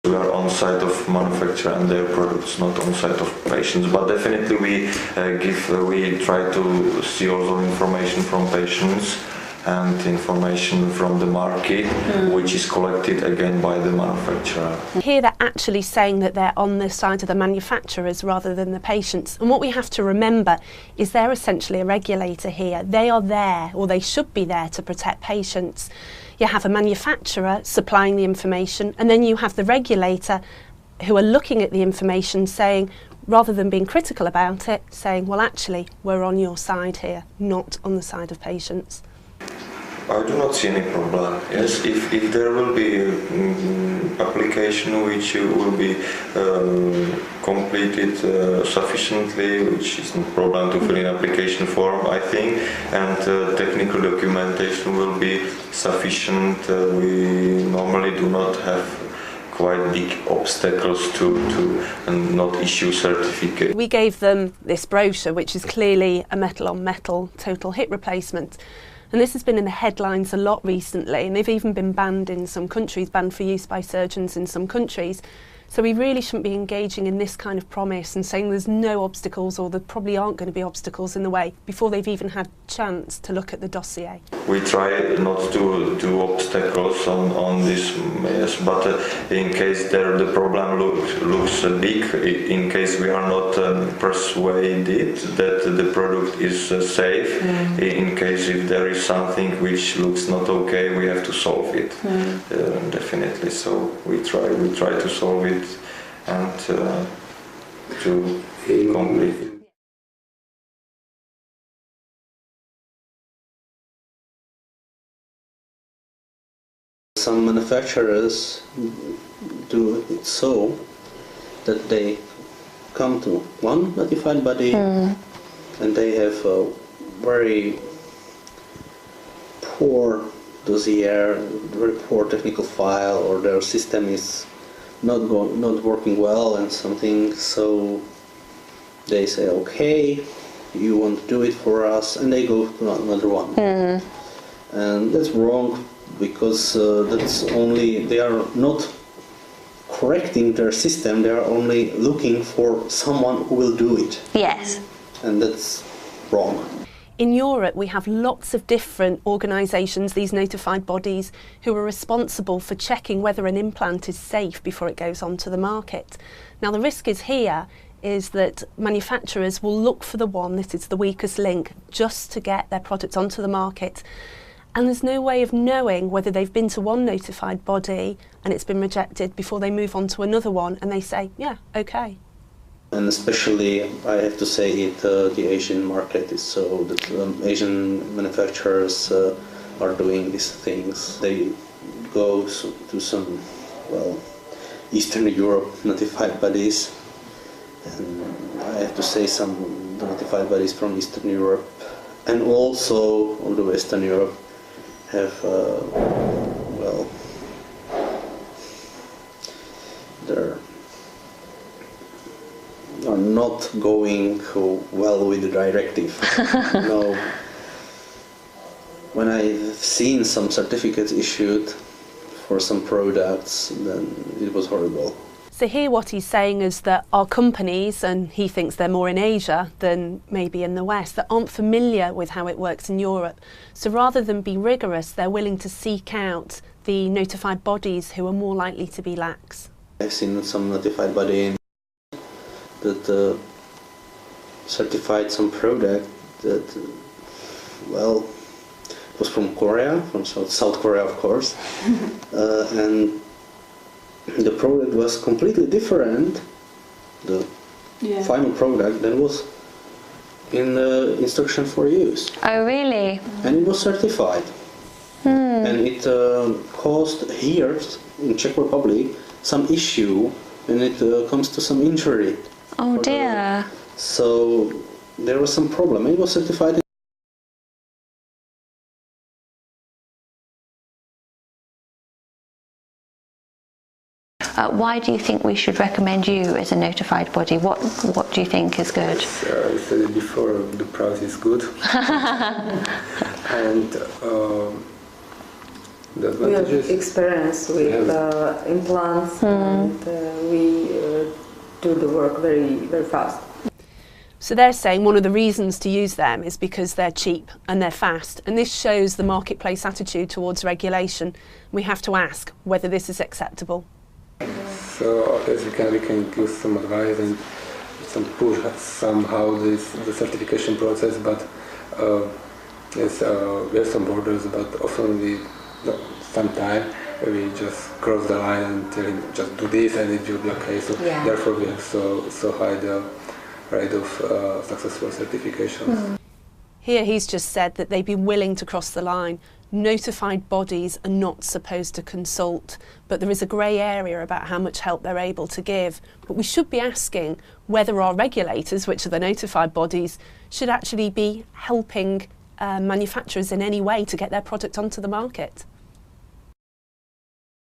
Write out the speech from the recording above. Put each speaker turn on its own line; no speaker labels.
We are on site of manufacturer and their products, not on site of patients. But definitely we try to see also information from patients and information from the market, which is collected again by the manufacturer.
Here they're actually saying that they're on the side of the manufacturers rather than the patients. And what we have to remember is they're essentially a regulator here. They are there, or they should be there, to protect patients. You have a manufacturer supplying the information, and then you have the regulator who are looking at the information saying, rather than being critical about it, saying, well, actually, we're on your side here, not on the side of patients.
I do not see any problem. Yes, if there will be application which will be completed sufficiently, which is no problem to fill in application form, I think, and technical documentation will be sufficient. We normally do not have quite big obstacles to not issue certificate.
We gave them this brochure, which is clearly a metal-on-metal total hip replacement. And this has been in the headlines a lot recently, and they've even been banned in some countries, banned for use by surgeons in some countries. So we really shouldn't be engaging in this kind of promise and saying there's no obstacles, or there probably aren't going to be obstacles in the way, before they've even had chance to look at the dossier.
We try not to do obstacles on this, yes, but in case the problem looks big, in case we are not persuaded that the product is safe, in case if there is something which looks not okay, we have to solve it, definitely. So we try to solve it and to complete it.
Some manufacturers do it so that they come to one notified body and they have a very poor dossier, very poor technical file, or their system is not working well and something, so they say, okay, you want to do it for us, and they go to another one. And that's wrong, because they are not correcting their system, they are only looking for someone who will do it.
Yes.
And that's wrong.
In Europe, we have lots of different organisations, these notified bodies, who are responsible for checking whether an implant is safe before it goes onto the market. Now, the risk is that manufacturers will look for the one that is the weakest link just to get their product onto the market. And there's no way of knowing whether they've been to one notified body and it's been rejected before they move on to another one and they say, yeah, okay.
And especially, I have to say it, the Asian market is so that Asian manufacturers are doing these things. They go to some, well, Eastern Europe notified bodies, and I have to say some notified bodies from Eastern Europe and also on the Western Europe have, well, they're are not going well with the directive. No. When I've seen some certificates issued for some products, then it was horrible.
So here what he's saying is that our companies, and he thinks they're more in Asia than maybe in the West, that aren't familiar with how it works in Europe. So rather than be rigorous, they're willing to seek out the notified bodies who are more likely to be lax.
I've seen some notified body that certified some product that, well, it was from Korea, from South Korea, of course, and the product was completely different, the final product, than was in the instruction for use.
Oh, really?
And it was certified. And it caused here in Czech Republic some issue, and it comes to some injury.
Oh dear.
So there was some problem. It was certified.
Why do you think we should recommend you as a notified body? What do you think is good?
I said it before, the price is good. And the
We have
advantages.
experience with implants, and we do the work very fast.
So they're saying one of the reasons to use them is because they're cheap and they're fast, and this shows the marketplace attitude towards regulation. We have to ask whether this is acceptable.
So as we can give some advice and some push somehow the certification process, but yes, we have some borders, but often we sometimes we just cross the line and tell him just do this and it will be okay. So therefore we have so high the rate of successful certifications.
Here he's just said that they'd be willing to cross the line. Notified bodies are not supposed to consult, but there is a grey area about how much help they're able to give. But we should be asking whether our regulators, which are the notified bodies, should actually be helping manufacturers in any way to get their product onto the market.